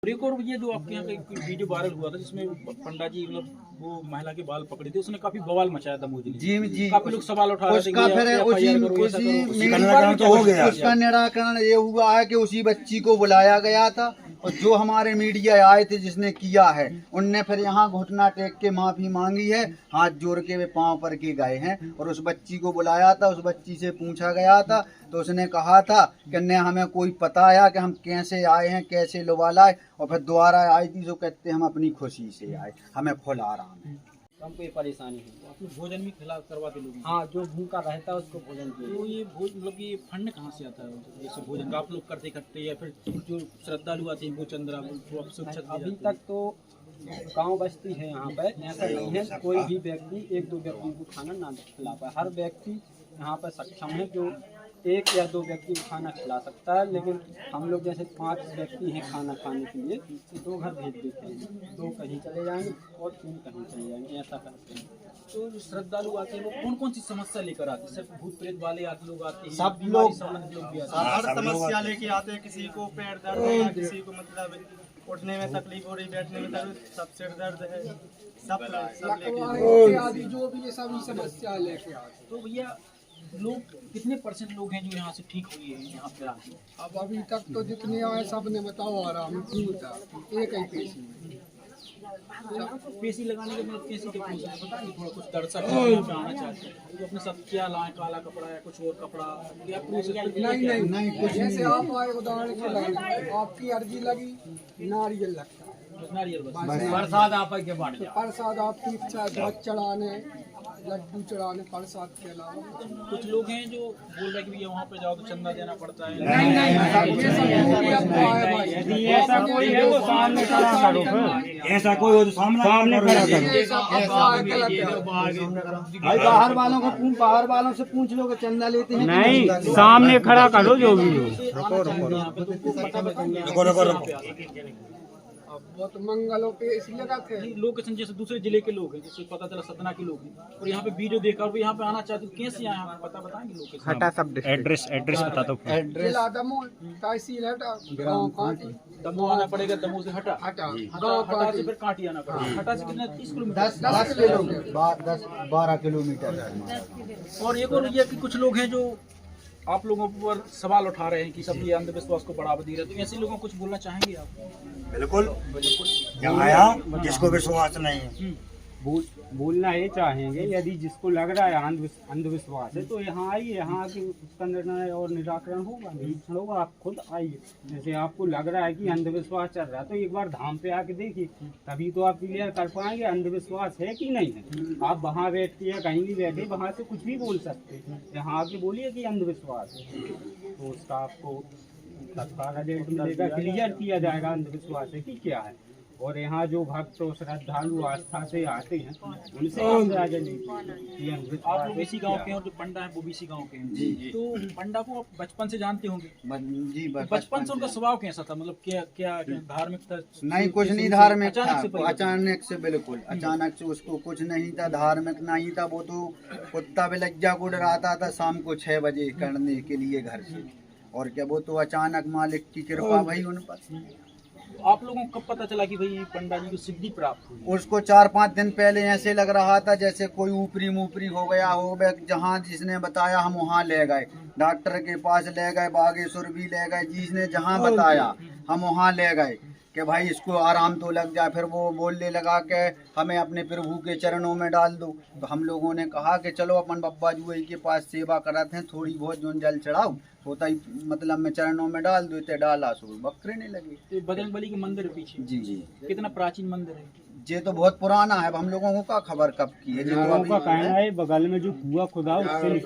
एक और ये जो आपके यहाँ का एक वीडियो वायरल हुआ था जिसमें पंडा जी मतलब वो महिला के बाल पकड़े थे, उसने काफी बवाल मचाया था मोदी जी जी। काफी लोग सवाल उठा रहे थे उसका फिर उसका निराकरण ये हुआ है कि उसी बच्ची को बुलाया गया था और जो हमारे मीडिया आए थे जिसने किया है उनने फिर यहाँ घुटना टेक के माफी मांगी है, हाथ जोड़ के वे पांव पर के गए हैं और उस बच्ची को बुलाया था। उस बच्ची से पूछा गया था तो उसने कहा था कि न हमें कोई पता आया कि हम कैसे आए हैं, कैसे लुबा लाए, और फिर दोबारा आई थी जो कहते हम अपनी खुशी से आए, हमें फुल आराम है, हमको ये परेशानी है। आप लोग भोजन भी खिला करवाते लोग? हाँ, जो भूखा रहता है उसको भोजन तो चाहिए। ये मतलब ये फंड कहाँ से आता है जैसे भोजन का आप लोग करते करते या फिर जो श्रद्धालु आते हैं वो चंद्रा वो आप सुरक्षा अभी तक तो गांव बस्ती है यहाँ पर, ऐसा नहीं है कोई भी व्यक्ति एक दो व्यक्ति को खाना ना खिला पाए। हर व्यक्ति यहाँ पर सक्षम है जो एक या दो व्यक्ति को खाना खिला सकता है, लेकिन हम लोग जैसे 5 व्यक्ति हैं खाना खाने के लिए तो 2 घर भेज देते हैं, 2 कहीं चले जाएंगे और 3 कहीं चले जाएंगे, ऐसा करते हैं। तो जो श्रद्धालु आते हैं वो कौन कौन सी समस्या लेकर आते हैं? सिर्फ भूत प्रेत वाले आते लोग आते हैं, सब बीमारी लोग संबंधित लोग भी आते हैं? हर समस्या लेके आते हैं। किसी को पैर दर्द है, किसी को मतलब उठने में तकलीफ हो रही, बैठने में तकलीफ, सब सिर दर्द है, सब लेके आदि जो भी ये सभी समस्या लेके आते। तो भैया लोग कितने % लोग हैं जो यहाँ से ठीक हुए हैं यहाँ पे आके? अब अभी तक तो जितने आए सब ने बताओ आराम क्यों था, एक ही पेशी में। पेशी लगाने के बाद कैसे क्या पूछना है पता नहीं, थोड़ा कुछ दर्शक यहाँ पे आना चाहते हैं तो अपने साथ क्या लाएं, काला कपड़ा या कुछ और कपड़ा या नहीं कुछ जैसे आप आए उदाहरण के लिए आपकी अर्जी लगी, नारियल लगता है, नारियल बस। प्रसाद आप के बांट तो प्रसाद आपकी इच्छा है, ध्वज चढ़ाने, लड्डू चढ़ाने, प्रसाद के अलावा कुछ लोग हैं जो बोल रहे हैं कि भैया वहाँ पे जाओ तो चंदा देना पड़ता है। यदि ऐसा कोई है वो सामने खड़ा करो, ऐसा कोई हो तो सामने खड़ा करो। भाई बाहर वालों से पूछ लो कि चंदा लेते हैं नहीं, सामने खड़ा करो जो भी हो। रुको। अब बहुत मंगलों पे इसलिए रखे लोकेशन जैसे दूसरे जिले के लोग हैं, जैसे पता चला सतना के लोग हैं और यहाँ पे वीडियो देखा और यहाँ पे आना चाहते हो, कैसे आए आप पता बताएंगे लोकेशन? एड्रेस बता दो। जिला दमोह तहसील हटा, गाँव कांटी, दमोह आना पड़ेगा, दमोह से हटा हटा से फिर कांटी आना पड़ेगा। हटा से कितना 30 किलोमीटर 10-12 किलोमीटर है। और एक और ये कि कुछ लोग हैं जो आप लोगों पर सवाल उठा रहे हैं कि सब ये अंधविश्वास को बढ़ावा दे रहे हैं, तो ऐसे लोगों को कुछ बोलना चाहेंगे आप? बिल्कुल यहाँ आया जिसको विश्वास नहीं है बोलना ये चाहेंगे, यदि जिसको लग रहा है अंधविश्वास है तो यहाँ आइए, यहाँ आके उसका निर्णय और निराकरण होगा, निरीक्षण होगा। आप खुद आइए, जैसे आपको लग रहा है कि अंधविश्वास चल रहा है तो एक बार धाम पे आके देखिए, तभी तो आप क्लियर कर पाएंगे अंधविश्वास है कि नहीं है। आप वहाँ बैठ के या कहीं भी बैठे वहाँ से कुछ भी बोल सकते हैं, यहाँ आके बोलिए कि अंधविश्वास है तो उसका आपको तत्काल रिजल्ट मिलेगा, क्लियर किया जाएगा अंधविश्वास है कि क्या है। और यहाँ जो भक्त और श्रद्धालु आस्था से आते हैं उनसे आप लोग इसी गांव के हैं और जो पंडा है वो भी इसी गांव के हैं, तो पंडा को आप बचपन से जानते होंगे? जी बचपन से उनका स्वभाव कैसा था, मतलब क्या धार्मिक था? नहीं, कुछ नहीं धार्मिक था, अचानक से बिल्कुल अचानक से उसको कुछ नहीं था, धार्मिक नहीं था। वो तो कुत्ता बिलज्जा को डराता था शाम को 6 बजे करने के लिए घर से, और क्या वो तो अचानक मालिक की कृपा भई उन पर। आप लोगों को कब पता चला कि भाई पंडा जी को सिद्धि प्राप्त हुई? उसको 4-5 दिन पहले ऐसे लग रहा था जैसे कोई ऊपरी मुपरी हो गया हो। जहाँ जिसने बताया हम वहाँ ले गए, डॉक्टर के पास ले गए, बागेश्वर भी ले गए, जिसने जहाँ बताया हम वहाँ ले गए कि भाई इसको आराम तो लग जाए। फिर वो बोलने लगा कि हमें अपने प्रभु के चरणों में डाल दो। तो हम लोगों ने कहा कि चलो अपन बब्बा जुए के पास सेवा कराते हैं, थोड़ी बहुत जो जल चढ़ाओ होता ही मतलब में चरणों में डाल दो, तो डाला सो बकरे लगे। तो बजरंग बली के मंदिर है पीछे? जी। कितना प्राचीन मंदिर है? ये तो बहुत पुराना है, अब हम लोगों को क्या खबर कब की है। लोगों का कहना है बगल में जो कुआं खुदा उससे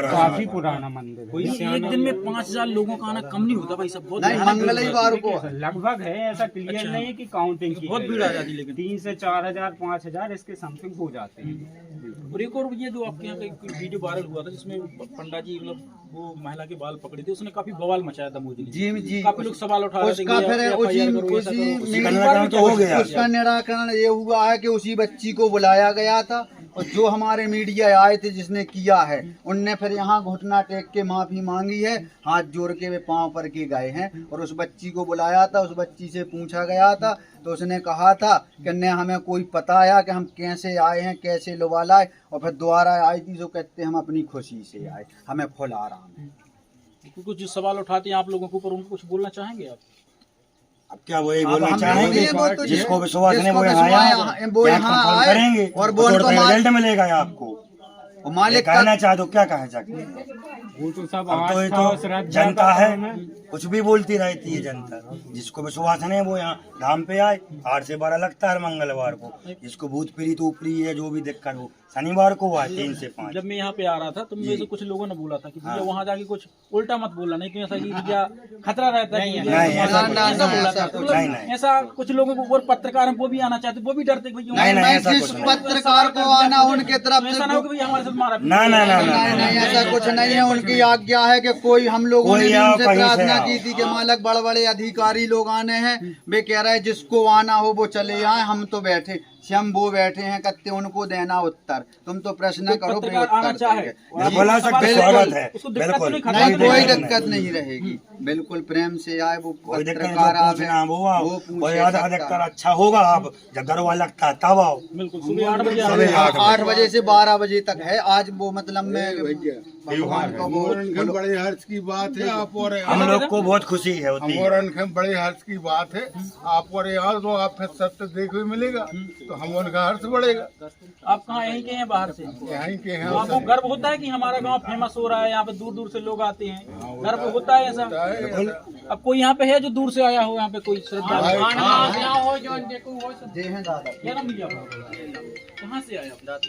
काफी पुराना मंदिर है। एक दिन में 5000 लोगों का आना कम नहीं होता भाई? सब बहुत नहीं, मंगलवार को लगभग है, ऐसा क्लियर नहीं है कि काउंटिंग की बहुत भीड़ आ जाती, लेकिन 3 से 4000 5000 इसके समथिंग हो जाते हैं। और एक और ये जो आपके यहाँ का एक वीडियो वायरल हुआ था जिसमें पंडा जी मतलब वो महिला के बाल पकड़े थे, उसने काफी बवाल मचाया था मोदी जी। काफी लोग सवाल उठा रहे थे। उसका निराकरण ये हुआ है कि उसी बच्ची को बुलाया गया था और जो हमारे मीडिया आए थे जिसने किया है, उनने फिर यहाँ घुटना टेक के माफी मांगी है, हाथ जोड़ के वे पांव पर के गए हैं। और उस बच्ची को बुलाया था, उस बच्ची से पूछा गया था तो उसने कहा था कि न हमें कोई पताया कि हम कैसे आए हैं, कैसे लुबा लाए, और फिर दोबारा आई थी तो कहते हम अपनी खुशी से आए, हमें फुल आराम है। कुछ जो सवाल उठाते हैं आप लोगों के ऊपर, उनको कुछ बोलना चाहेंगे आप? अब क्या वो यही अब बोलना हम चाहेंगे, वो तो जिसको विश्वास नहीं वो जिसको यहाँ विश्वास आया, वो क्या यहाँ कंफर्म आए, करेंगे और बोल तो तो रिजल्ट मिलेगा आपको। और मालिक कहना चाहे तो क्या कहा जाए, वो तो सब अब तो ये आस्था और तो श्रद्धा जनता का है, काम है। कुछ भी बोलती रहती है जनता। जिसको विश्वास नहीं वो यहाँ धाम पे आए, 8 से 12 लगता है मंगलवार को। जिसको भूत पीड़ित ऊपरी है जो भी दिक्कत हो, शनिवार को आए 3 से 5। जब मैं यहाँ पे आ रहा था तो मुझे से कुछ लोगों ने बोला था कि भैया वहाँ जाके कुछ उल्टा मत बोलना, नहीं तो ऐसा कि भैया खतरा रहता है। ऐसा कुछ लोगों को, और पत्रकार हैं वो भी आना चाहते, वो भी डरते कि भैया नहीं, ऐसा जिस कुछ नहीं। पत्रकार को आना उनके तरफ ऐसा से ना हो कि भैया हमारे साथ मारा ना ना ना ना नहीं, ऐसा कुछ नहीं है। उनकी आज्ञा है कि कोई, हम लोगों ने कोई भी आओ, उनसे कहीं से प्रार्थना आओ। की थी कि मालक बड़े बड़े अधिकारी लोग आने हैं, वे कह रहे हैं जिसको आना हो वो चले आए, हम तो बैठे हम वो बैठे हैं, कहते उनको देना उत्तर, तुम तो प्रश्न करो वे पत्रकार आना उत्तर चाहे देंगे। बोला सकते स्वागत है, उसको दिक्कत बिल्कुल नहीं, नहीं, कोई नहीं, दिक्कत नहीं रहेगी, बिल्कुल प्रेम से आए वो कोई दिक्कत नहीं। पत्रकार जो आवे, पूछना वो आओ, वो पूछे कोई आधा सकता अधिकतर है। अच्छा होगा, आप जब दरवा लगता है तब आओ। बिल्कुल सुबह 8 बजे सुबह 8 बजे से 12 बजे तक है। आज वो मतलब में भगवान को वो बड़े हर्ष की बात है। आप और हम लोग को बहुत खुशी है होती है। और बड़े हर्ष की बात है। आप और यहाँ तो आप फिर सत्य देखने मिलेगा तो हम उनका हर्ष बढ़ेगा। आप कहाँ यहीं के हैं, बाहर से? यहीं के हैं। तो आपको गर्व होता है कि हमारा गांव फेमस हो रहा है, यहाँ पे दूर दूर से लोग आते हैं, गर्व होता है ऐसा? अब कोई यहाँ पे है जो दूर से आया हो, यहाँ पे कोई श्रद्धा? जय हैं दादा। क्या नाम भैया आपका? कहाँ से आए आप?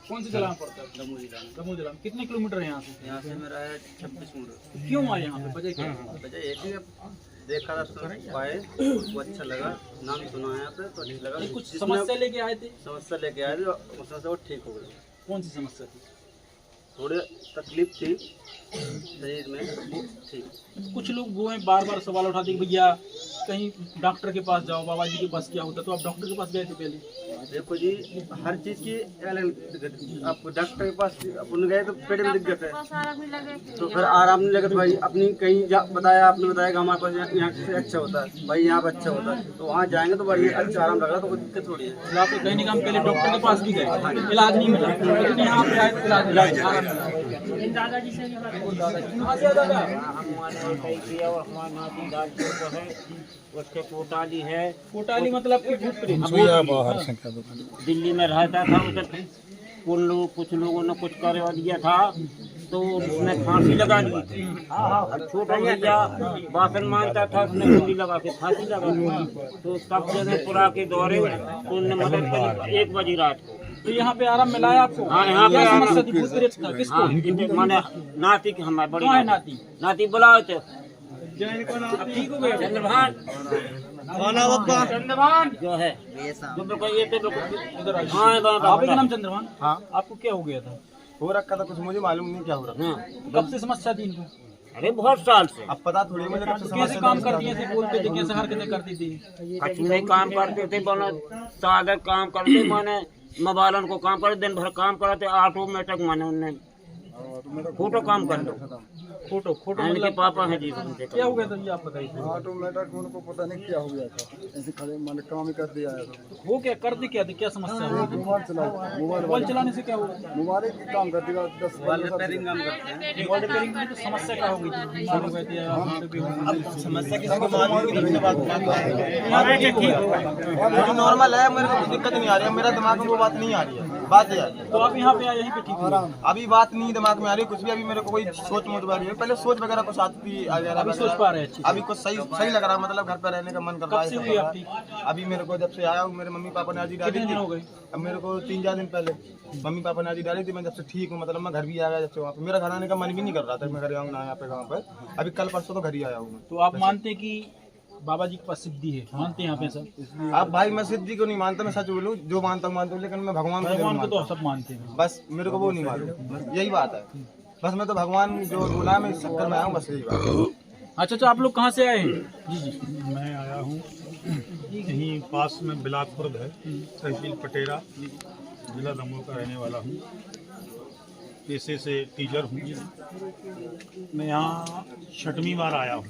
कौन से जिला में पड़ता है? दमोह जिला में। कितने किलोमीटर है यहाँ से? यहाँ से मेरा है 26 मिनट। क्यों आए यहाँ पे, वजह क्या है? वजह एक ही है, देखा था तो पाए, वो अच्छा लगा, नाम सुना है यहाँ पे तो अच्छा लगा। कुछ जिसने समस्या लेके आए थे? समस्या लेके आए थे, समस्या से वो ठीक हो गई। कौन सी समस्या थी? थोड़ी तकलीफ थी शरीर में, वो ठीक। कुछ लोग वो हैं बार बार सवाल उठाते कि भैया कहीं डॉक्टर के पास जाओ, बाबा जी के पास क्या होता, तो आप डॉक्टर के पास गए थे पहले? देखो जी, हर चीज़ की अलग, आप डॉक्टर के पास अपन गए तो पेट में दिक्कत है तो फिर आराम नहीं लगा, तो भाई अपनी कहीं बताया, आपने बताया कि हमारे पास यहाँ से अच्छा होता है, भाई यहाँ पर अच्छा होता है, तो वहाँ जाएंगे तो बड़ी अच्छा आराम लग रहा, तो कोई दिक्कत थोड़ी है। तो आपको कहीं नहीं कहा, पहले डॉक्टर के पास भी गए, इलाज नहीं मिला, लेकिन यहाँ पे आए तो इलाज आराम मिला। दादाजी से कहाँ से दादा? उसके पोटाली है, कोटाली मतलब कि भूत प्रेत? दिल्ली में रहता था, उसे कुछ लोगों ने कुछ करवा दिया था तो उसने फांसी लगा ली थी। छोटा भैया बासन मानता था, उसने गोली लगा के फांसी लगा दी। तो सब जगह पुरा के दौरे तो उन्होंने मदद करी 1 बजे रात को। तो यहाँ पे आराम मिला है आपको? हाँ, यहाँ पे क्या आराम। समस्या थी? भूत प्रेत था किसको? हाँ, माने नाती की हमारे बड़ी कहाँ है नाती? नाती बुलाओ तो अब ठीक हो गए? चंद्रभान चंद्रभान जो है जो बिल्कुल ये तो इधर आइए। हाँ आपका क्या नाम चंद्रभान? हाँ। आपको क्या हो गया था? हो रखा था कुछ, मुझे मालूम नहीं क्या हो रहा। हाँ, कब से समस्या थी इनको? अरे बहुत साल से अब पता थोड़ी मुझे कब से कैसे समस्या काम करती है, ऐसे बोलते थे, कैसे हरकतें करती थी? कुछ नहीं काम करते थे, बना सादा काम करते, माने मोबाइलन को काम करते, दिन भर काम करते, ऑटोमेटिक माने उन्हें फोटो काम कर दो। फोटो इनके मतलब पापा हैं जी। क्या हो गया था ये आप बताइए? ऑटोमेटिक उनको पता नहीं क्या हो गया था, ऐसे खड़े मैंने काम ही कर दिया आया था। हो क्या करते क्या थे, क्या समस्या हो गई? मोबाइल चलाने से क्या हुआ? मोबाइल की काम कर दिया 10 रिपेयरिंग काम करते हैं। मोबाइल रिपेयरिंग में तो समस्या क्या हो गई थी? बीमार हो गए थे या हम तो भी हो गए? अब समस्या किसी को मालूम नहीं, बात यहाँ पे ठीक हो गए। नॉर्मल है, मेरे को दिक्कत नहीं आ रही है, मेरा दिमाग में वो बात नहीं आ रही है, बात ये है। तो आप यहाँ पे आए, यहीं पे ठीक हो? अभी बात नहीं दिमाग में आ रही कुछ भी, अभी मेरे को कोई सोच मोच रही है, पहले सोच वगैरह कुछ आती थी, अभी सोच पा रहे हैं अच्छी? अभी कुछ सही सही लग रहा है, मतलब घर पे रहने का मन कर रहा कब से हुई है। आपकी? अभी मेरे को जब से आया हूँ, मेरे मम्मी पापा ने आज ही डाली कितने दिन हो थी। गए? अब मेरे को 3-4 दिन पहले मम्मी पापा ने आज ही डाली थी, मैं जब से ठीक हूँ, मतलब मैं घर भी आ गया जब से वहाँ पे, मेरा घर आने का मन भी नहीं कर रहा था, मैं घर आऊँ ना यहाँ पे गाँव पर। अभी कल परसों तो घर ही आया हूँ मैं। तो आप मानते हैं कि बाबा जी के पास सिद्धि है, मानते हैं यहाँ पे सब? अब भाई मैं सिद्धि को नहीं मानता, मैं सच बोलूँ, जो मानता हूँ मानता हूँ, लेकिन मैं भगवान को भगवान नहीं को तो मानता। सब मानते हैं। बस मेरे को वो नहीं मालूम, बस यही बात है। बस मैं तो भगवान जो बोला है, मैं इस चक्कर में आया हूँ, बस यही बात है। अच्छा, आप लोग कहाँ से आए हैं? जी जी। मैं आया हूँ यहीं पास में बिलासपुर है, तहसील पटेरा, जिला दमोह का रहने वाला हूँ, पेशे से टीचर हूँ। मैं यहाँ 6वीं बार आया हूँ।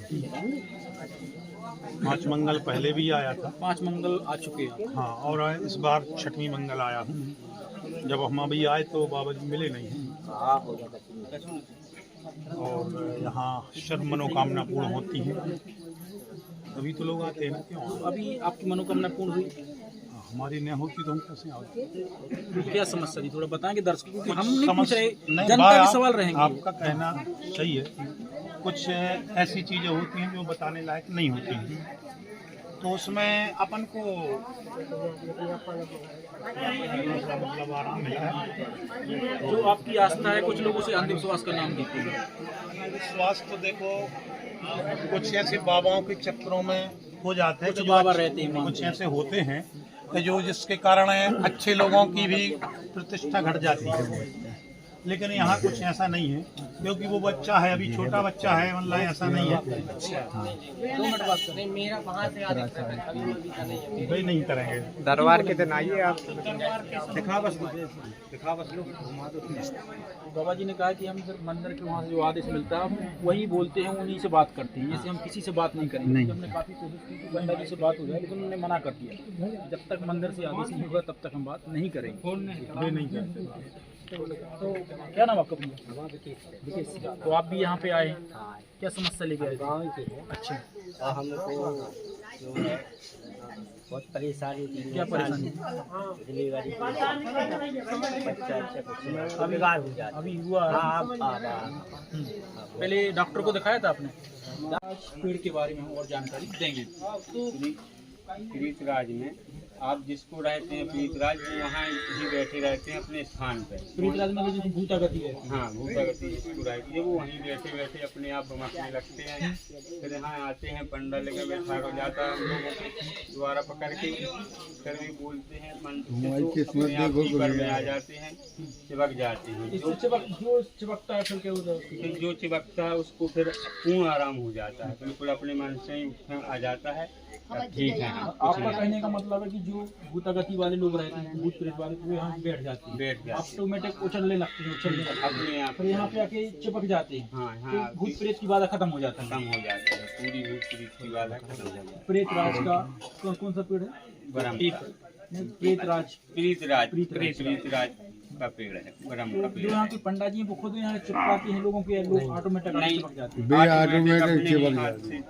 5 मंगल पहले भी आया था। 5 मंगल आ चुके हैं। हाँ, और इस बार 6वीं मंगल आया हूँ। जब हम अभी आए तो बाबा जी मिले नहीं हैं। और यहाँ सर्व मनोकामना पूर्ण होती है, तभी तो लोग आते हैं। क्यों? अभी आपकी मनोकामना पूर्ण हुई? हमारी नहीं होती तो हम कैसे आते? क्या समस्या थी, थोड़ा बताएंगे दर्शकों को, क्योंकि हम नहीं पूछ समस्या रहे, नहीं, जनता के सवाल रहेंगे। आपका कहना सही है। कुछ ऐसी चीजें होती हैं जो बताने लायक नहीं होती हैं, तो उसमें अपन को मतलब आराम मिला है। जो आपकी आस्था है, कुछ लोगों से अंधविश्वास का नाम देते हैं। विश्वास तो देखो, कुछ ऐसे बाबाओं के चक्करों में हो जाते हैं, कुछ बाबा रहते हैं, कुछ ऐसे होते हैं कि जो जिसके कारण अच्छे लोगों की भी प्रतिष्ठा घट जाती है। लेकिन यहाँ कुछ ऐसा नहीं है, क्योंकि वो बच्चा है, अभी छोटा बच्चा है, मतलब ऐसा नहीं है। भाई नहीं करेंगे। दरबार के दिन आइए आप, दिखा बस लो। बाबा जी ने कहा कि हम सिर्फ मंदिर के वहाँ से जो आदेश मिलता है हम वही बोलते हैं, उन्हीं से बात करते हैं, जैसे हम किसी से बात नहीं करेंगे। हमने काफ़ी कोशिश की कि पंडा जी से बात हो जाए, लेकिन उन्होंने मना कर दिया, जब तक मंदिर से आदेश नहीं होगा तब तक हम बात नहीं करेंगे। नहीं करते। तो क्या नाम आपका? तो आप भी यहाँ पे आए हैं, क्या समस्या लेके आए? गाँव के हैं। अच्छा, हमको जो है बहुत परेशानी थी। क्या परेशानी? डिलीवरी बच्चा कुछ बेकार हो जाता। अभी हुआ? पहले डॉक्टर को दिखाया था आपने? पेड़ के बारे में हम और जानकारी देंगे। तो प्रीतराज में आप जिसको रहते हैं प्रीतराज, वहाँ ही बैठे रहते हैं अपने स्थान पर। प्रीतराज में जो भूतागति है, हाँ, भूतागति जिसको रहती है, वो वहीं बैठे बैठे अपने आप बमकने लगते हैं। फिर यहाँ आते हैं, पंडा लेकर बैठा हो जाता है, हम लोगों को द्वारा पकड़ के फिर भी बोलते हैं, मंत्र से तो अपने आप ही पर में आ जाते हैं, चिपक जाते हैं। जो चिपकता है फिर क्या होता है? फिर जो चिपकता है उसको फिर पूर्ण आराम हो जाता है, बिल्कुल अपने मन से ही आ जाता है। ठीक है। आपका कहने का मतलब है कि जो भूतागति वाले लोग रहते हैं, भूत प्रेत वाले, तो यहाँ बैठ जाते हैं, बैठ जाते हैं, ऑटोमेटिक उछलने लगते हैं, अपने आप फिर यहाँ पे आके चिपक जाते हैं। हाँ, तो भूत प्रेत की बाधा खत्म हो जाता है। खत्म हो जाता है, पूरी भूत प्रेत की बाधा खत्म हो जाती है। प्रेत राज का कौन सा पेड़ है? प्रेतराज का पेड़ है, ब्रह्म का जो पेड़। यहाँ के पंडा जी हैं वो खुद यहाँ चिपकाते हैं लोगों के, लोग ऑटोमेटिक चिपक जाते हैं।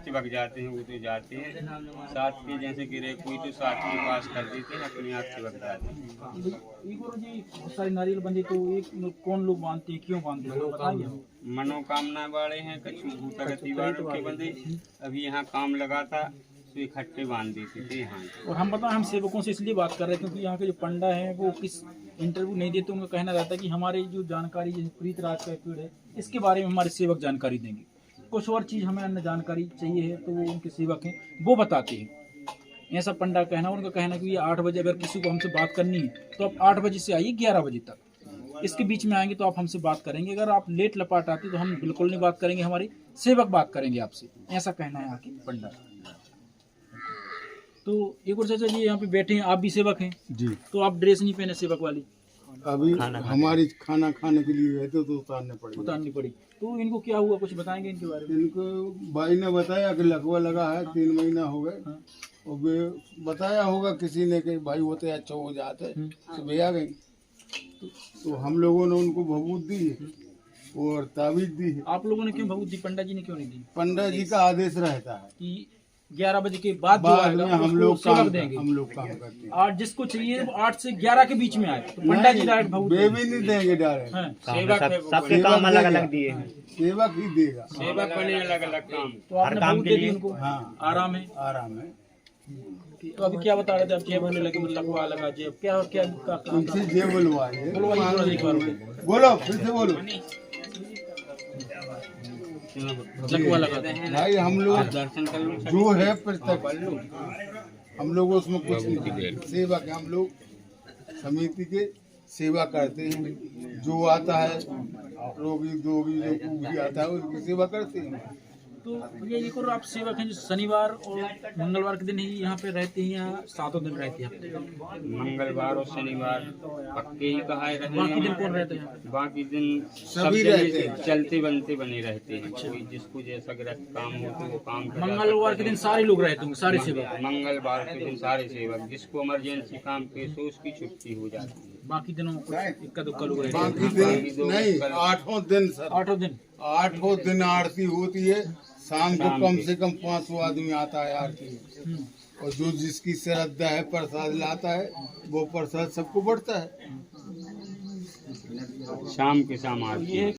चिपक जाते हैं, उधर जाते हैं साथ के, जैसे गिरे कोई तो साथ के पास कर देते हैं, अपने आप चिपक जाते हैं। ये गुरु जी बहुत सारे नारियल बंदे, तो एक कौन लोग बांधते हैं, क्यों बांधते हैं, बताइए। मनोकामना वाले हैं, कछु भूतागति वालों के बंदे। अभी यहाँ काम लगा था तो इकट्ठे बांध देते थे यहाँ। और हम बताएं, हम सेवकों से इसलिए बात कर रहे हैं क्योंकि यहाँ के जो पंडा हैं वो किस इंटरव्यू नहीं देते, उनका कहना रहता है कि हमारी जो जानकारी प्रीतराज का पेड़ है इसके बारे में हमारे सेवक जानकारी देंगे। कुछ और चीज़ हमें अन्य जानकारी चाहिए है तो वो उनके सेवक हैं वो बताते हैं। ऐसा पंडा कहना, उनका कहना कि ये 8 बजे अगर किसी को हमसे बात करनी है तो आप 8 बजे से आइए 11 बजे तक, इसके बीच में आएंगे तो आप हमसे बात करेंगे। अगर आप लेट लपाट आते तो हम बिल्कुल नहीं बात करेंगे, हमारे सेवक बात करेंगे आपसे, ऐसा कहना है यहाँ के पंडा। तो एक और चाचा जी यहाँ पे बैठे हैं, आप भी सेवक हैं जी। तो आप ड्रेस नहीं पहने सेवक वाली? अभी हमारी खाना खाने के लिए रहते तो उतारनी पड़ी। तो इनको क्या हुआ, कुछ बताएंगे इनके बारे में? इनको भाई ने बताया कि लकवा लगा है, 3 महीना हो गए। और वे बताया होगा किसी ने कि भाई होते अच्छा हो जाते, तो वे आ गई। तो हम लोगों ने उनको भभूत दी और ताबीज दी। आप लोगों ने क्यों भभूत दी, पंडा जी ने क्यों नहीं दी? पंडा जी का आदेश रहता है कि 11 बजे के बाद जो बाद आएगा में हम लोग काम करते हैं। और जिसको चाहिए वो 8 से 11 के बीच में आए तो पंडा जी डायरेक्ट भभूत वे भी नहीं देंगे डायरेक्ट, सबके काम अलग अलग दिए हैं, सेवक ही देगा। सेवक बने अलग अलग काम, तो आपने भभूत दे दी उनको? हाँ, आराम है। तो अभी क्या बता रहे थे आप, जेब बोलने लगे, लकवा लगा जेब, क्या क्या उनसे जे बुलवाइए। बोलो फिर से बोलो। लकवा लगा भाई हम लोग जो है हम लोग उसमें कुछ नहीं, सेवा के हम लोग समिति के सेवा करते हैं। जो आता है रोगी दोगी जो भी आता है उनकी सेवा करते हैं। तो भैया एक और आप सेवक हैं जो शनिवार और मंगलवार के दिन ही यहाँ पे रहते हैं या सातों दिन रहते हैं? मंगलवार और शनिवार पक्के ही कहा है रहते बाकी दिन हैं। कौन रहते हैं? बाकी दिन सब सभी जने रहते हैं। चलते बनते बने रहते हैं। कोई जिसको जैसा ग्रस्त काम हो तो वो काम कर मंगलवार के दिन सारे लोग रहते होंगे, सारे सेवक। मंगलवार के दिन सारे सेवक, जिसको इमरजेंसी काम पेश हो उसकी छुट्टी हो जाती है। बाकी दिनों कुछ इक्का दुक्का लोग रहते बाकी हैं। दिन नहीं, 8 दिन सर, 8 दिन 8 दिन आरती होती है। शाम को कम से कम 500 आदमी आता है आरती में। और जो जिसकी श्रद्धा है प्रसाद लाता है, वो प्रसाद सबको बढ़ता है। शाम के शाम आती है।